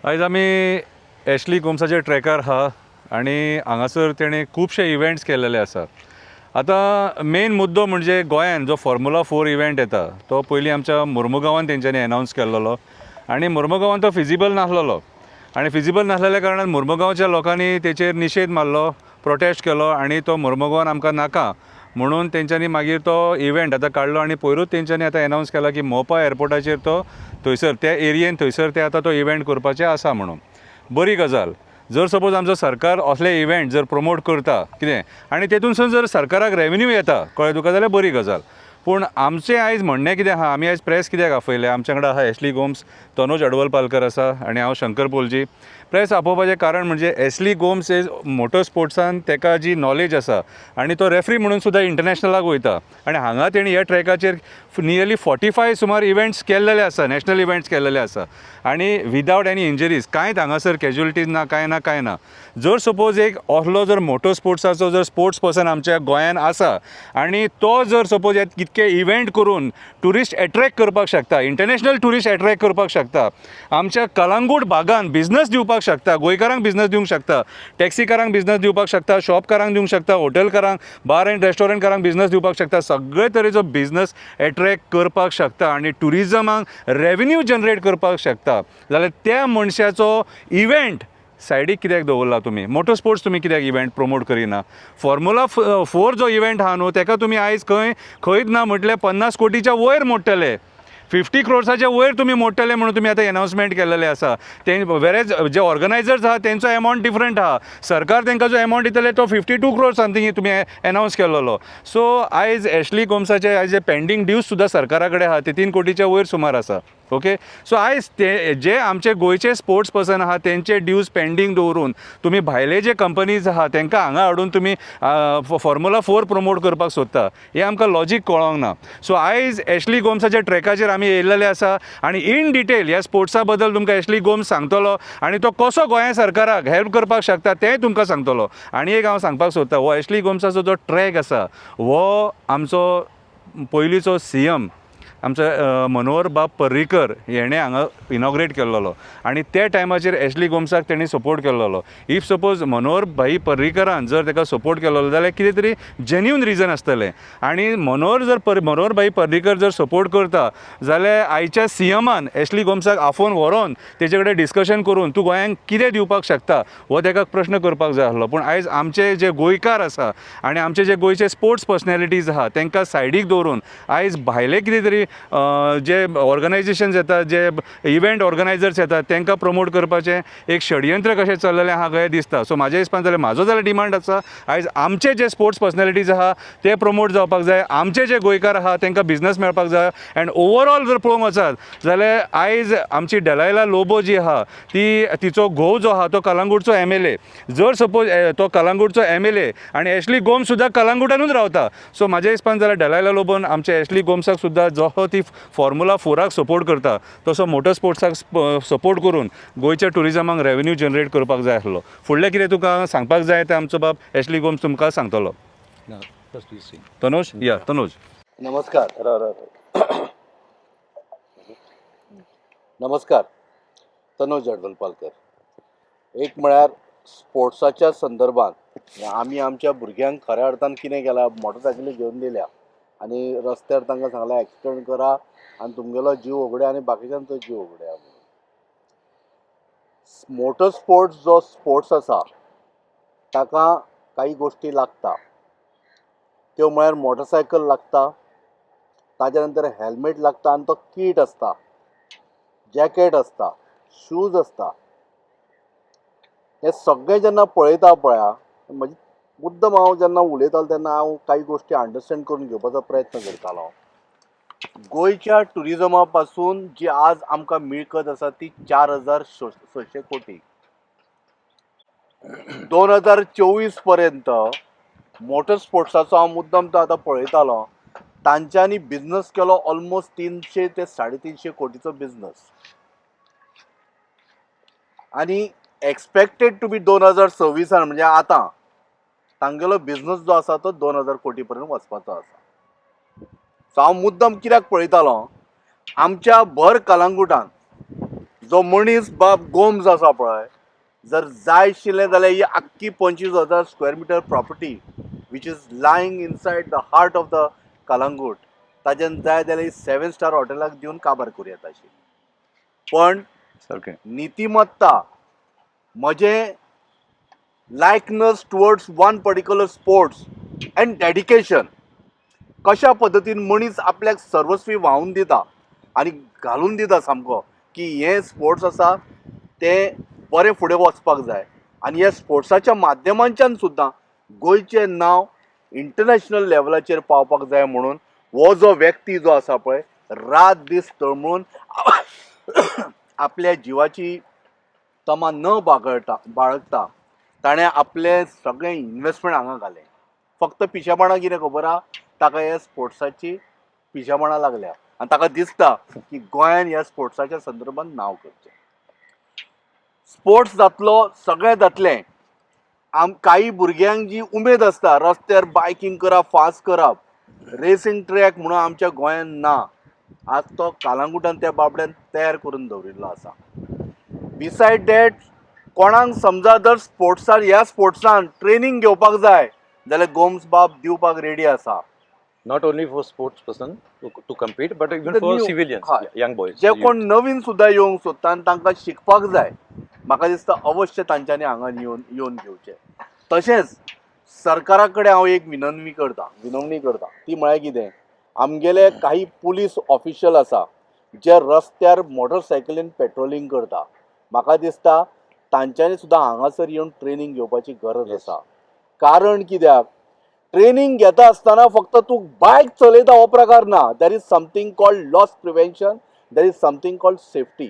आयज आमी एशली गोम्साचे ट्रॅकार आहा आनी हांगासर तेणें खुबशे इव्हेंट्स केलेले आसा. आतां मेन मुद्दो म्हणजे गोंयान जो फॉर्म्युला 4 इव्हेंट येता तो पयलीं आमच्या मुर्मुगांवान तेंच्यांनी अनावन्स केल्लो आनी मुर्मुगांवान तो फिजिबल नासलेलो आनी फिजिबल नासलेल्या कारणान मुर्मुगांवच्या लोकांनी तेचेर निशेध मारलो, प्रोटेस्ट केलो आनी तो मुर्मुगांवान आमकां नाका म्हणून तेंच्यांनी मागीर तो इव्हेंट आतां काडलो आनी पयरूच तेंच्यांनी आतां अनावन्स केला की मोपा एअरपोर्टाचेर तो थंयसर त्या एरियेन थंयसर ते आतां तो इव्हेंट करपाचें आसा म्हणून. बरी गजाल. जर सपोज आमचो सरकार असले इव्हेंट जर प्रमोट करता कितें आनी तेतूनसून जर सरकाराक रेवन्यू येता कळ्ळें तुका जाल्यार बरी गजाल. पूण आमचें आयज म्हणणें कितें आहा, आमी आयज प्रेस कित्याक आफयले, आमच्या वांगडा आहा एशली गोम्स, तनोज अडवलपालकर आसा आनी हांव शंकर पोलजी. प्रेस आपोवपाचें कारण म्हणजे एशली गोम्स इज मोटर स्पोर्ट्सान तेका जी नॉलेज आसा आनी तो रेफ्री म्हणून सुद्दां इंटरनॅशनलाक वयता आनी हांगा तेणी ह्या ट्रॅकाचेर नियरली 45 सुमार इव्हेंट्स केल्लेले आसा, नॅशनल इव्हेंट्स केल्लेले आसा आनी विदावट एनी इंजरीज, कांयच हांगासर कॅज्युअलिटीज ना, कांय ना. जर सपोज एक असलो जर मोटो स्पोर्ट्साचो जर स्पोर्ट्स पर्सन आमच्या गोंयान आसा आनी तो जर सपोज कितके इव्हेंट करून ट्युरिस्ट एट्रॅक्ट करपाक शकता, इंटरनॅशनल ट्युरिस्ट एट्रॅक्ट करपाक शकता, आमच्या कलांगूट भागान बिझनस दिवपाक शकता, गोंयकारांक बिझनस दिवंक शकता, टॅक्सीकारांक बिझनस दिवपाक शकता, शॉपकारांक दिवंक शकता, हॉटेलकारांक, बार एंड रेस्टॉरंटकारांक बिझनस दिवपाक शकता, सगळे तरेचो बिझनस एट्रॅक्ट करपाक शकता आनी ट्युरिजमाक रेवन्यू जनरेट करपाक शकता, जाल्यार त्या मनशाचो इव्हेंट सायडीक कित्याक दवरला तुमी? मोटर स्पोर्ट्स तुमी कित्याक इव्हेंट प्रमोट करिना? फॉर्म्युला 4 जो इव्हेंट आहा न्हू तेका तुमी आयज खंयच ना म्हटल्यार 50 कोटीच्या वयर मोडटले, 50 क्रोर्साच्या वयर तुमी मोडटले म्हणून तुमी आतां अनावन्समेंट केल्लेले आसा. ते वेरेज जे ऑर्गनायझर्स आहा तेंचो एमावंट डिफरंट आहा. सरकार तांकां जो एमावंट दितले तो 52 क्रोर्स समथींग तुमी अनावन्स केल्लो. सो आयज एशली गोम्साचे आयज जे पेंडींग ड्यूज सुद्दां सरकारा कडेन आहा ते 3 कोटीच्या वयर सुमार आसा. ओके, सो आयज ते जे आमचे गोंयचे स्पोर्ट्स पर्सन आहा तेंचे ड्यूज पेंडींग दवरून तुमी भायले जे कंपनीज आहा तांकां हांगा हाडून तुमी फॉर्म्युला 4 प्रमोट करपाक सोदता, हें आमकां लॉजीक कळोंक ना. सो आयज एशली गोम्साच्या ट्रॅकाचेर आमी येयल्लेले आसा आनी इन डिटेल ह्या स्पोर्ट्सा बद्दल तुमकां एशली गोम्स सांगतलो आनी तो कसो गोंया सरकाराक हेल्प करपाक शकता तेंय तुमकां सांगतलो. आनी एक हांव सांगपाक सोदता, हो एशली गोम्साचो जो ट्रॅक आसा हो आमचो पयलींचो CM आमचो मनोहर बाब पर्रीकर हेणें हांगा इनॉग्रेट केल्लो आनी त्या टायमाचेर एशली गोम्साक तेणी सपोर्ट केल्लो. इफ सपोज मनोहर भाई पर्रीकरान जर ताका सपोर्ट केल्लो जाल्यार कितें तरी जेन्युन रिजन आसतलें आनी मनोहर भाई पर्रीकर जर सपोर्ट करता जाल्यार आयच्या CMन एशली गोम्साक आफोवन व्हरोन तेजे कडेन डिस्कशन करून तूं गोंयांक कितें दिवपाक शकता हो ताका प्रश्न करपाक जाय आसलो. पूण आयज आमचे जे गोंयकार आसा आनी आमचे जे गोंयचे स्पोर्ट्स पर्सनॅलिटीज आहा तांकां सायडीक दवरून आयज भायले कितें तरी जे ऑर्गनायझेशन्स येतात, जे इव्हेंट ऑर्गनायझर्स येतात तांकां प्रमोट करपाचें एक षडयंत्र कशें चल्लेलें आहा कशें दिसता. सो म्हाज्या हिसपान जाल्यार म्हाजो जाल्यार डिमांड आसा आयज आमचे जे स्पोर्ट्स पर्सनॅलिटीज आहा ते प्रमोट जावपाक जाय, आमचे जे गोंयकार आहा तांकां बिझनस मेळपाक जाय. अँड ओवरऑल जर पळोवंक वचत जाल्यार आयज आमची डेलायला लोबो जी आहा तिचो घोव जो आहा तो कलांगूटचो MLA. जर सपोज तो कलांगूटचो MLA आनी एशली गोम्स सुद्दां कलांगूटानूच रावता. सो म्हाज्या हिसपान जाल्यार डेलायला लोबोन आमच्या एशली गोम्साक सुद्दां जो ती फॉर्म्युला 4 सपोर्ट करता तसो मोटर स्पोर्ट्साक सपोर्ट करून गोंयच्या टुरिजमाक रेवन्यू जनरेट करपाक जाय आसलो. फुडलें कितें तुका सांगपाक जाय तें आमचो बाब एशली गोम्स तुमकां सांगतलो. तनोज तनोज नमस्कार. तनोज अडवलपालकर. एक म्हळ्यार स्पोर्ट्साच्या संदर्भात आमी आमच्या भुरग्यांक खऱ्या अर्थान कितें केलां, मोटरसायकली घेवन दिल्या आनी रस्त्यार तांकां सांगलां एक्सिडंट करा आनी तुमगेलो जीव वगड्या आनी बाकीच्यांचो जीव वगड्या. मोटर स्पोर्ट्स जो स्पोर्ट्स आसा ताका काही गोश्टी लागता. त्यो म्हळ्यार मोटरसायकल लागता, ताज्या नंतर हेल्मेट लागता आनी तो कीट आसता, जॅकेट आसता, शूज आसता. हे सगळें जेन्ना पळयता पळया, म्हजी मुद्दम हांव जेन्ना उलयतालो तेन्ना हांव काही गोश्टी अंडरस्टँड करून घेवपाचो प्रयत्न करतालो. गोंयच्या टुरिजमा पासून जी आज आमकां मिळकत आसा ती 4,600 कोटी. 2024 पर्यंत मोटर स्पोर्ट्साचो हांव मुद्दम तो आतां पळयतालो, तांच्यांनी बिझनस केलो ऑलमोस्ट 300 ते 350 कोटीचो बिझनस आनी एक्सपेक्टेड टू बी 2026 म्हणजे आतां तांगेलो बिझनस जो आसा तो 2,000 कोटी पर्यंत वचपाचो आसा. सो हांव मुद्दम कित्याक पळयतालो, आमच्या भर कलांगुटान जो मनीस बाब गोम्स आसा पळय, जर जाय आशिल्लें जाल्यार ही आख्खी 25,000 square metre property which is lying inside the heart of the Calangute, ताच्यान जाय जाल्यार ही 7 स्टार हॉटेलाक दिवन काबार करूं येता आशिल्ली. पण सारकें. नीतिमत्ता, म्हजें likeness towards one particular sports and dedication, कशा पद्दतीन मनीस आपल्याक सर्वस्वी व्हांवून दिता आनी घालून दिता सामको की हे स्पोर्ट्स आसा ते बरें फुडें वचपाक जाय. आनी ह्या स्पोर्ट्साच्या माध्यमांच्यान सुद्दां गोंयचें नांव इंटरनॅशनल लेवलाचेर पावपाक जाय म्हणून हो जो व्यक्ती जो आसा पळय, रात दीस तळमळून आपल्या जिवाची तमा न बाळगता ताणें आपलें सगळें इन्वेस्टमेंट हांगा घालें. फक्त पिशेपणां कितें खबर आहा, ताका ह्या स्पोर्ट्साची पिशेपणां लागल्या आनी ताका दिसता की गोंयान ह्या स्पोर्ट्साच्या संदर्भांत नांव करचें. स्पोर्ट्स जातलो, सगळें जातलें. काही भुरग्यांक जी उमेद आसता रस्त्यार बायकींग करप, फास्ट करप, रेसींग ट्रॅक म्हणून आमच्या गोंयान ना. आज तो कालांगुटान त्या बाबड्यान तयार करून दवरिल्लो आसा. बिसायड दॅट, कोणाक समजा जर ह्या स्पोर्ट्सान ट्रेनिंग घेवपाक जाय जाल्यार गोम्स बाब दिवपाक रेडी आसा. Not only for sports person to compete, but even for civilians, young boys. जे कोण नवीन सुद्दां येवंक सोदता आनी तांकां शिकपाक जाय, म्हाका दिसता अवश्य तांच्यांनी हांगा येवन घेवचें. तशेंच सरकारा कडेन हांव एक विनवणी करता, ती म्हळ्यार कितें, आमगेले काही पुलीस ऑफिशियल आसा जे रस्त्यार मोटरसायकलीन पेट्रोलिंग करता. म्हाका दिसता तांच्यांनी सुद्दां हांगासर येवन ट्रेनिंग घेवपाची गरज आसा. कारण कित्याक, ट्रेनिंग घेता आसतना फक्त तूं बायक चलयता हो प्रकार ना. There is something called loss prevention, there is something called safety.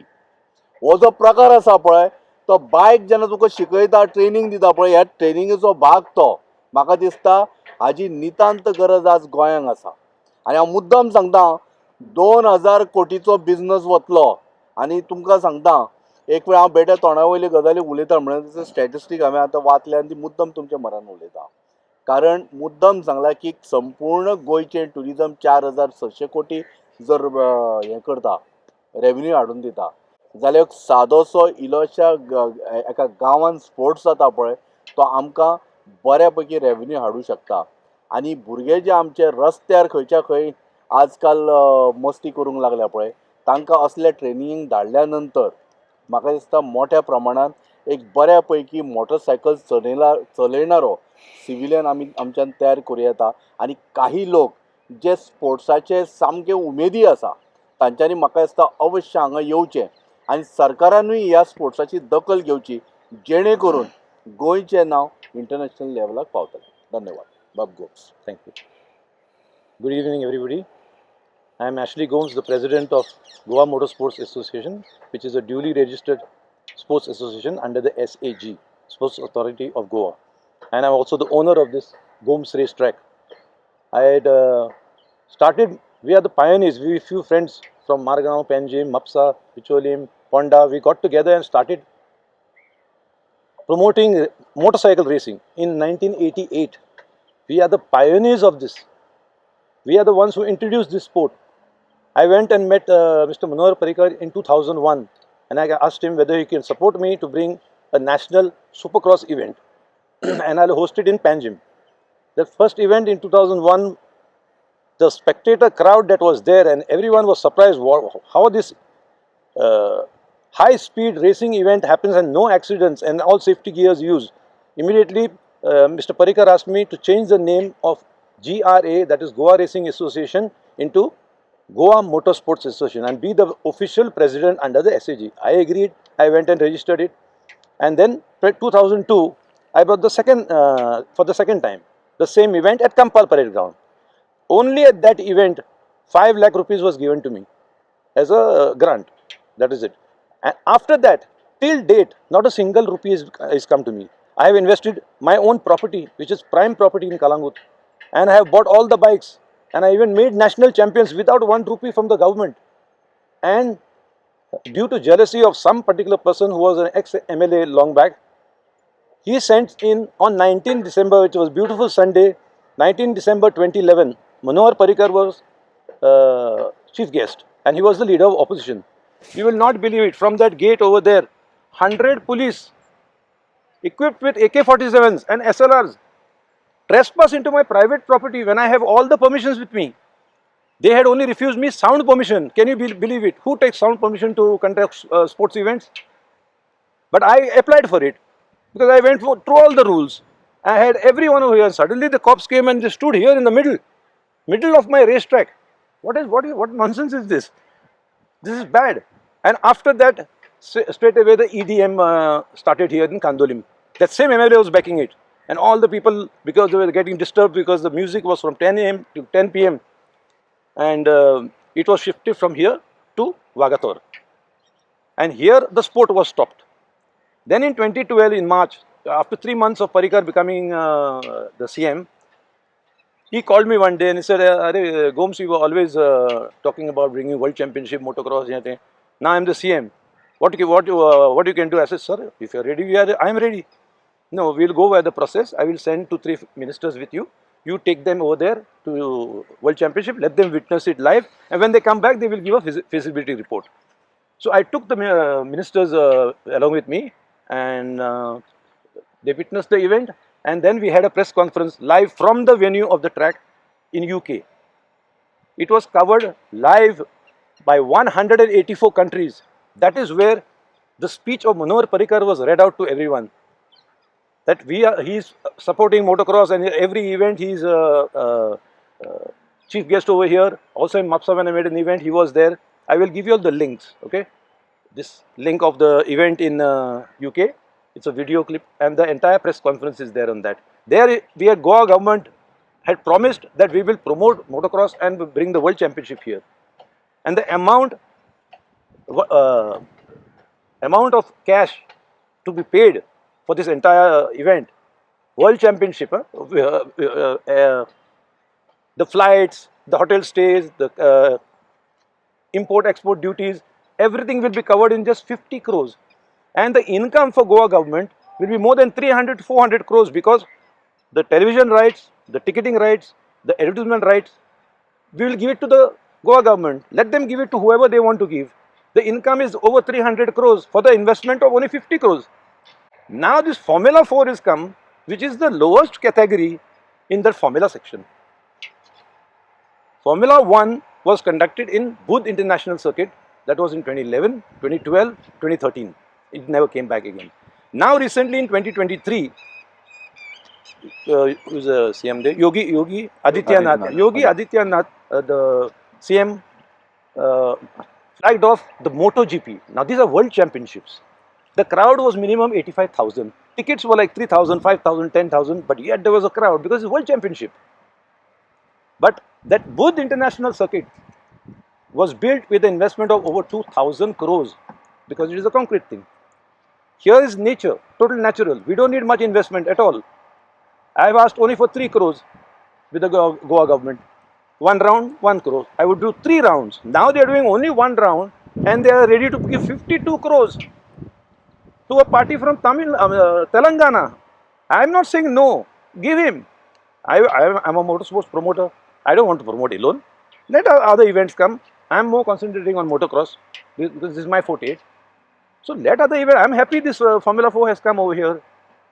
हो जो प्रकार आसा पळय, तो बायक जेन्ना तुका शिकयता, ट्रेनिंग दिता पळय, ह्या ट्रेनिंगेचो भाग तो. म्हाका दिसता हाजी नितांत गरज आज गोंयांक आसा. आनी हांव मुद्दम सांगता, 2,000 कोटीचो बिझनस वतलो. आनी तुमकां सांगता, एक वेळ हांव बेटे तोंडा वयली गजाली उलयता म्हणून स्टॅटिस्टीक हांवें आतां वाचल्या आनी ती मुद्दम तुमच्या मनान उलयता. कारण मुद्दम सांगला की संपूर्ण गोंयचें टुरिजम 4,600 कोटी जर हें करता, रेव्हेन्यू हाडून दिता, जाल्यार एक सादोसो इलोशा एका गांवांत स्पोर्ट्स जाता पळय, तो आमकां बऱ्या पैकी रेव्हेन्यू हाडूं शकता. आनी भुरगे जे आमचे रस्त्यार खंयच्या खंय आजकाल मस्ती करूंक लागल्या पळय, तांकां असले ट्रेनिंग धाडल्या नंतर म्हाका दिसता मोठ्या प्रमाणात एक बऱ्या पैकी मोटरसायकल चलयणारो सिव्हिलियन आमी आमच्यान तयार करूं येता. आनी काही लोक जे स्पोर्ट्साचे सामके उमेदी आसा, तांच्यांनी म्हाका दिसता अवश्य हांगा येवचें आनी सरकारानूय ह्या स्पोर्ट्साची दखल घेवची, जेणे करून गोंयचें नांव इंटरनॅशनल लेवलाक पावतलें. धन्यवाद. बाब Gomes. Thank you. Good evening, everybody. I am Ashley Gomes, the president of Goa Motorsports Association, which is a duly registered sports association under the SAG, Sports Authority of Goa. And I'm also the owner of this Gomes racetrack. I had started, we are the pioneers, we few friends from Margaon, Panjim, Mapsa, Picholim, Ponda, we got together and started promoting motorcycle racing in 1988. We are the pioneers of this. We are the ones who introduced this sport. I went and met Mr. Manohar Parrikar in 2001 and I asked him whether he can support me to bring a national supercross event and I'll host it in Panjim. The first event in 2001, the spectator crowd that was there and everyone was surprised how this high speed racing event happens and no accidents and all safety gears used. Immediately Mr. Parrikar asked me to change the name of GRA, that is Goa Racing Association, into Goa Motorsports Association and be the official president under the SAG. I agreed. I went and registered it. And then 2002, I brought the for the second time, the same event at Kampal Parade Ground. Only at that event, 5 lakh rupees was given to me as a grant. That is it. And after that, till date, not a single rupee has come to me. I have invested my own property, which is prime property in Calangute. And I have bought all the bikes. And I even made national champions without 1 rupee from the government. And due to jealousy of some particular person who was an ex-MLA long back, he sent in on 19 December, which was beautiful Sunday, 19 December 2011, Manohar Parrikar was chief guest and he was the leader of opposition. You will not believe it. From that gate over there, 100 police equipped with AK-47s and SLRs trespass into my private property when I have all the permissions with me. They had only refused me sound permission. Can you believe it? Who takes sound permission to conduct sports events? But I applied for it because I went through all the rules. I had everyone over here. Suddenly the cops came and they stood here in the middle of my racetrack. What nonsense is this? This is bad. And after that, straight away the EDM started here in Kandolim. That same MLA was backing it. And all the people, because they were getting disturbed because the music was from 10 a.m. to 10 p.m. And it was shifted from here to Vagator. And here the sport was stopped. Then in 2012, in March, after 3 months of Parikar becoming the CM, he called me one day and he said, Gomes, you were always talking about bringing World Championship, Motocross. Now I'm the CM. What you can do? I said, sir, if you're ready, I'm ready. No, we'll go by the process. I will send 2-3 ministers with you. You take them over there to World Championship, let them witness it live. And when they come back, they will give a feasibility report. So I took the ministers along with me and they witnessed the event. And then we had a press conference live from the venue of the track in UK. It was covered live by 184 countries. That is where the speech of Manohar Parrikar was read out to everyone. That he's supporting motocross, and every event he's chief guest over here. Also in Mapsa when I made an event, he was there. I will give you all the links, okay? This link of the event in UK. It's a video clip and the entire press conference is there on that. There, Goa government had promised that we will promote motocross and bring the World Championship here. And the amount of cash to be paid for this entire event, World Championship, the flights, the hotel stays, the import-export duties, everything will be covered in just 50 crores. And the income for Goa government will be more than 300 to 400 crores because the television rights, the ticketing rights, the advertisement rights, we will give it to the Goa government. Let them give it to whoever they want to give. The income is over 300 crores for the investment of only 50 crores. Now this Formula 4 is come, which is the lowest category in the Formula section. Formula 1 was conducted in Budh International Circuit. That was in 2011, 2012, 2013. It never came back again. Now recently in 2023, who's a CM there? Yogi Adityanath. Yogi Adityanath, the CM, flagged off the MotoGP. Now these are World Championships. The crowd was minimum 85,000. Tickets were like 3,000, 5,000, 10,000, but yet there was a crowd because it's World Championship. But that Budh International Circuit was built with an investment of over 2,000 crores because it is a concrete thing. Here is nature, total natural. We don't need much investment at all. I have asked only for 3 crores with the Goa government. 1 round, 1 crore. I would do 3 rounds. Now they are doing only 1 round and they are ready to give 52 crores to a party from Telangana. I am not saying no. Give him. I am a motorsports promoter. I don't want to promote alone. Let other events come. I am more concentrating on motocross because this is my forte. So let other events. I am happy this Formula 4 has come over here.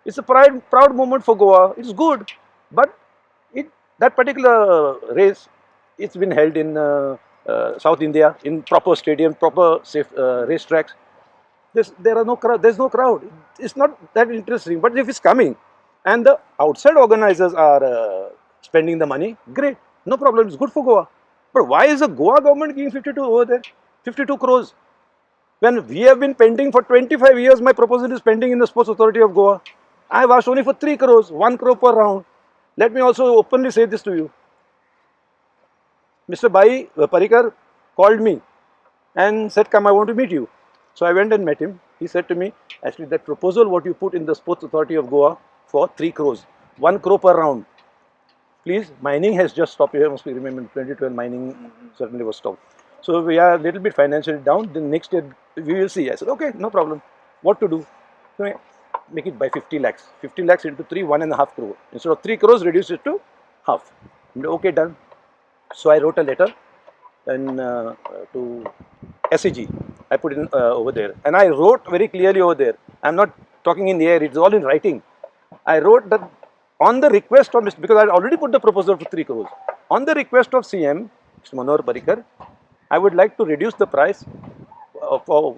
It's a proud moment for Goa. It's good, but that particular race, it's been held in South India in proper stadium, proper safe racetracks. There's no crowd. It's not that interesting. But if it's coming, and the outside organizers are spending the money, great, no problem. It's good for Goa. But why is the Goa government giving 52 over there? 52 crores. When we have been pending for 25 years, my proposal is pending in the Sports Authority of Goa. I have asked only for 3 crores, 1 crore per round. Let me also openly say this to you. Mr. Parrikar called me and said, come, I want to meet you. So I went and met him. He said to me, actually that proposal what you put in the Sports Authority of Goa for 3 crores, 1 crore per round. Please, mining has just stopped here. Must be remember, 2012 mining certainly was stopped. So we are a little bit financially down. The next year we will see. I said, okay, no problem. What to do? So make it by 50 lakhs. 50 lakhs into 3, 1.5 crore. Instead of 3 crores, reduce it to half. Okay, done. So I wrote a letter and to SEG. I put in over there, and I wrote very clearly over there. I'm not talking in the air; it's all in writing. I wrote that on the request of Mr. because I had already put the proposal for 3 crores. On the request of CM, Mr. Manohar Parrikar, I would like to reduce the price for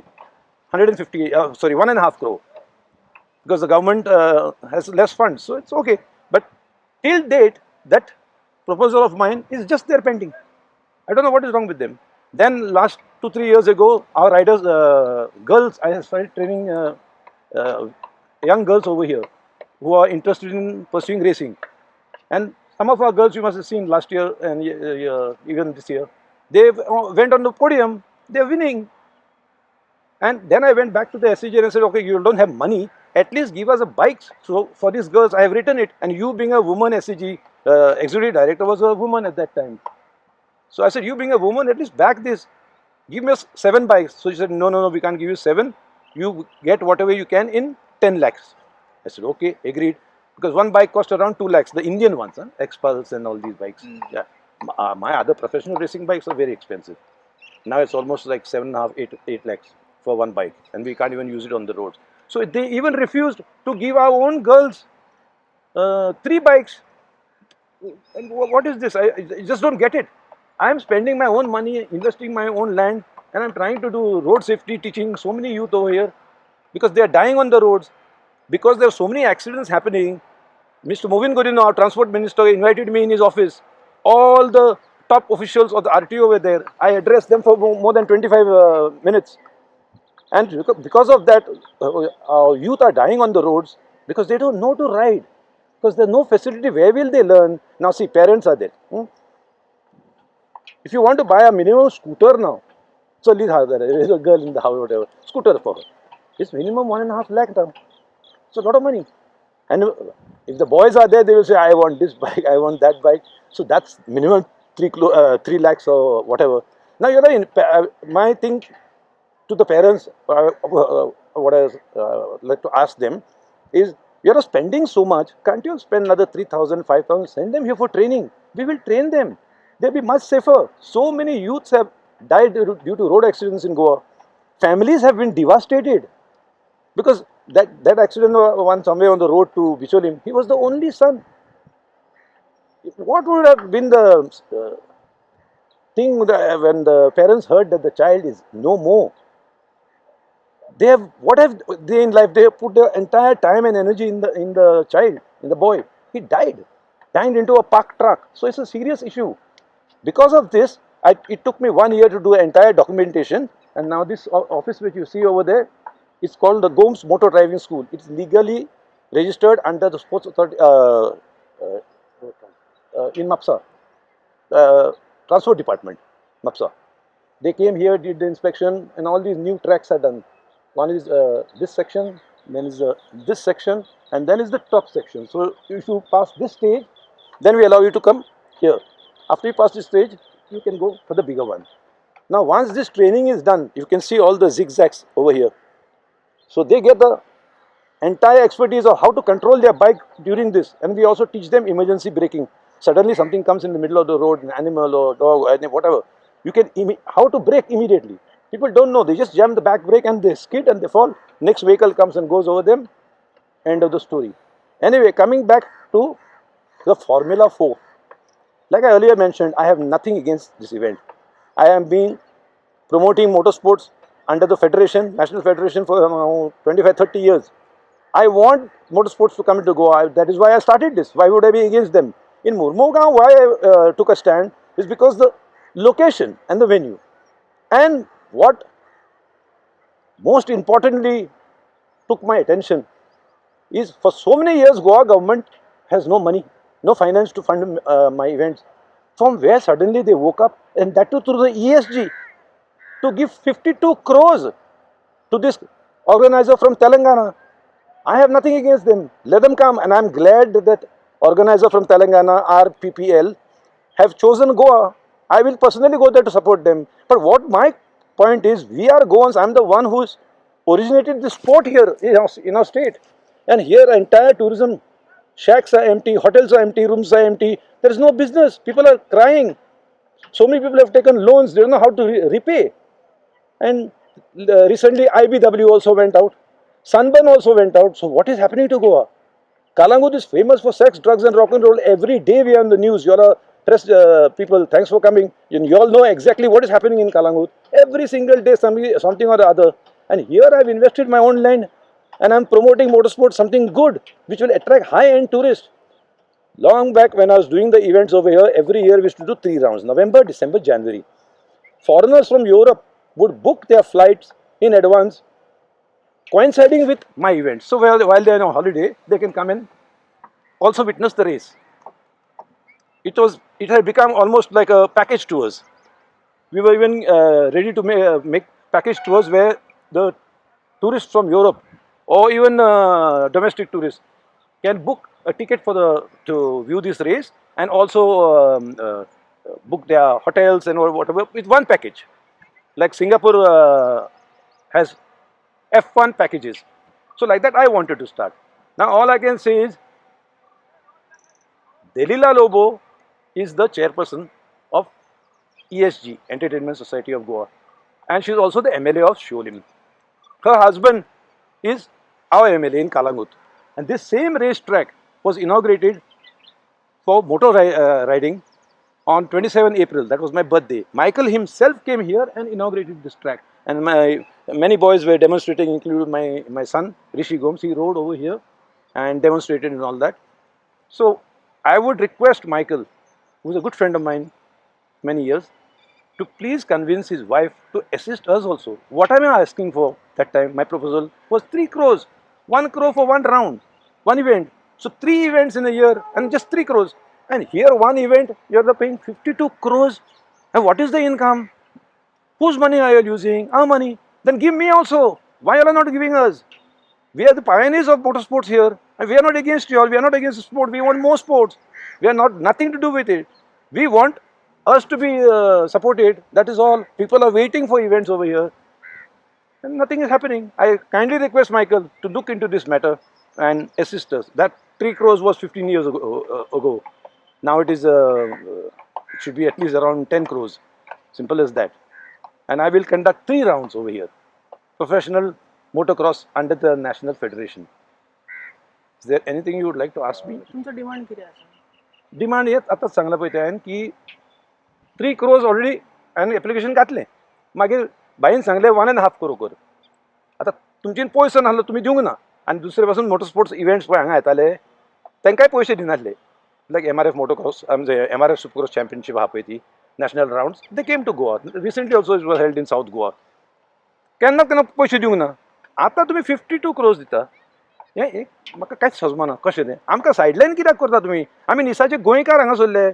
150, sorry, 1.5 crore, because the government has less funds, so it's okay. But till date, that proposal of mine is just there pending. I don't know what is wrong with them. Then last 2-3 years ago, our riders, girls, I started training uh, young girls over here who are interested in pursuing racing. And some of our girls you must have seen last year and even this year, they went on the podium, they're winning. And then I went back to the SCG and I said, okay, you don't have money, at least give us a bike. So for these girls, I have written it. And you being a woman SCG, executive director was a woman at that time. So I said, you being a woman, at least back this. Give me 7 bikes. So she said, no, we can't give you 7. You get whatever you can in 10 lakhs. I said, okay, agreed. Because one bike cost around 2 lakhs, the Indian ones, X-Pulse and all these bikes. Yeah. My other professional racing bikes are very expensive. Now it's almost like 7.5, 8 lakhs for one bike. And we can't even use it on the roads. So they even refused to give our own girls 3 bikes. And what is this? I just don't get it. I am spending my own money, investing my own land, and I'm trying to do road safety teaching so many youth over here because they are dying on the roads, because there are so many accidents happening. Mr. Movin Godino, our transport minister, invited me in his office. All the top officials of the RTO were there. I addressed them for more than 25 minutes. And because of that, our youth are dying on the roads because they don't know to ride. Because there's no facility. Where will they learn? Now see, parents are there. If you want to buy a minimum scooter now, so there is a girl in the house, whatever, scooter for her. It's minimum 1.5 lakh now. So a lot of money. And if the boys are there, they will say, I want this bike, I want that bike. So that's minimum 3 lakhs or whatever. Now, my thing to the parents, what I like to ask them is, you're spending so much, can't you spend another 3,000, 5,000, send them here for training. We will train them. They'll be much safer. So many youths have died due to road accidents in Goa. Families have been devastated because that accident one somewhere on the road to Bicholim, he was the only son. What would have been the thing when the parents heard that the child is no more? What have they in life? They have put their entire time and energy in the child, in the boy. He died into a parked truck. So it's a serious issue. Because of this, it took me 1 year to do the entire documentation, and now this office which you see over there, it's called the Gomes Motor Driving School. It's legally registered under the Sports Authority in MAPSA, Transport Department, MAPSA. They came here, did the inspection, and all these new tracks are done. One is this section, then is this section, and then is the top section. So if you pass this stage, then we allow you to come here. After you pass this stage, you can go for the bigger one. Now, once this training is done, you can see all the zigzags over here. So they get the entire expertise of how to control their bike during this, and we also teach them emergency braking. Suddenly something comes in the middle of the road, an animal or dog, whatever. You can how to brake immediately. People don't know. They just jam the back brake and they skid and they fall. Next vehicle comes and goes over them. End of the story. Anyway, coming back to the Formula 4. Like I earlier mentioned, I have nothing against this event. I am promoting motorsports under the federation, National Federation, for 25-30 years. I want motorsports to come into Goa. That is why I started this. Why would I be against them? In Murmugaon, why I took a stand is because the location and the venue. And what most importantly took my attention is, for so many years Goa government has no money, no finance to fund my events. From where suddenly they woke up, and that too through the ESG, to give 52 crores to this organizer from Telangana. I have nothing against them. Let them come, and I am glad that organizer from Telangana, RPPL, have chosen Goa. I will personally go there to support them. But what my point is, we are Goans. I am the one who originated the sport here in our state. And here entire tourism shacks are empty, hotels are empty, rooms are empty. There is no business. People are crying. So many people have taken loans. They don't know how to repay. And recently IBW also went out. Sunburn also went out. So what is happening to Goa? Calangute is famous for sex, drugs and rock and roll. Every day we are on the news. You all are press people. Thanks for coming. You all know exactly what is happening in Calangute. Every single day something or the other. And here I've invested my own land and I'm promoting motorsport, something good which will attract high-end tourists. Long back when I was doing the events over here, every year we used to do 3 rounds: November, December, January. Foreigners from Europe would book their flights in advance coinciding with my event. So while they are on holiday, they can come and also witness the race. It had become almost like a package tours. We were even ready to make package tours where the tourists from Europe or even domestic tourists can book a ticket to view this race and also book their hotels and whatever with one package. Like Singapore has F1 packages. So like that I wanted to start. Now all I can say is Delila Lobo is the chairperson of ESG, Entertainment Society of Goa, and she is also the MLA of Sholim. Her husband is our MLA in Calangute, and this same racetrack was inaugurated for motor riding on 27 April. That was my birthday. Michael himself came here and inaugurated this track, and many boys were demonstrating, including my son Rishi Gomes. He rode over here and demonstrated and all that. So I would request Michael, who is a good friend of mine many years, to please convince his wife to assist us also. What am I asking for that time? My proposal was 3 crores, 1 crore for 1 round, 1 event. So 3 events in a year and just 3 crores. And here 1 event, you are paying 52 crores. And what is the income? Whose money are you using? Our money. Then give me also. Why are you not giving us? We are the pioneers of motorsports here. And we are not against you all. We are not against sport. We want more sports. We are nothing to do with it. We want us to be supported. That is all. People are waiting for events over here. And nothing is happening. I kindly request Michael to look into this matter and assist us. That 3 crores was 15 years ago. Now it should be at least around 10 crores. Simple as that. And I will conduct 3 rounds over here. Professional motocross under the National Federation. Is there anything you would like to ask me? तुमचं demand किती आहे? Demand येत आताच सांगला पळय की 3 crores already हांवें application घातलें. मागीर बाईन सांगलें 1.5 crore कर. आतां तुमच्यान पयसो नासलो तुमी दिवंक ना. आनी दुसरे पासून मोटरस्पोर्ट्स इव्हेंट्स पळय हांगा येताले तांकांय पयशे दिनासले. लायक MRF Moto Cross, MRF Super Cross Championship आहा पळय ती national rounds, they came to Goa. Recently also it was held in South Goa. केन्ना पयशे दिवंक ना. आतां तुमी 52 crores दिता. हें म्हाका कांयच समजना कशें तें. आमकां सायडलायन कित्याक करता तुमी? आमी निसाचे गोंयकार हांगा सरले.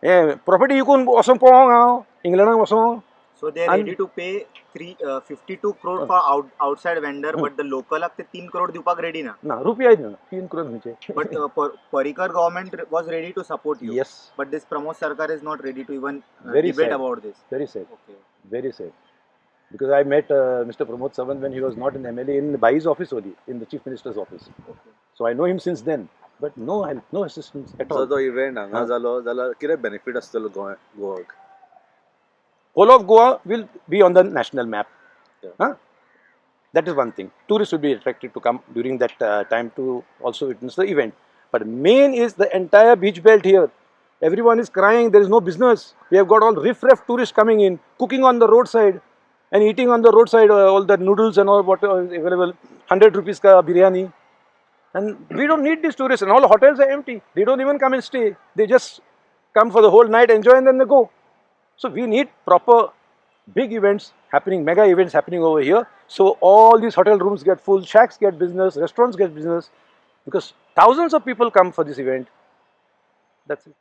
हें प्रॉपर्टी विकून वचोन पळोवंक हांव इंग्लंडाक वचोन. So they are ready to pay 52 crore for outside vendor, but the local ते 3 crore दिवपाक ready ना. ना रुपया दिना 3 crore म्हणजे. But Parikar government was ready to support you. Yes. But this Pramod Sarkar is not ready to even Very debate sad. about this. Very sad. Okay. Very sad. Because I met Mr. Pramod Sawant when he was not an MLA in Bhai's office only, in the Chief Minister's office. Okay. So I know him since then, but no help, no assistance at जो all. तो event हांगा जालो जाल्यार कितें benefit आसतलो गोवाक? Whole of Goa will be on the national map. Yeah. Huh? That is one thing. Tourists will be attracted to come during that time to also witness the event. But main is the entire beach belt here. Everyone is crying, there is no business. We have got all riff-raff tourists coming in, cooking on the roadside and eating on the roadside all the noodles and all what is available. 100 rupees ka biryani. And we don't need these tourists, and all the hotels are empty. They don't even come and stay. They just come for the whole night, enjoy, and then they go. So we need proper big events happening, mega events happening over here. So all these hotel rooms get full, shacks get business, restaurants get business, because thousands of people come for this event. That's it.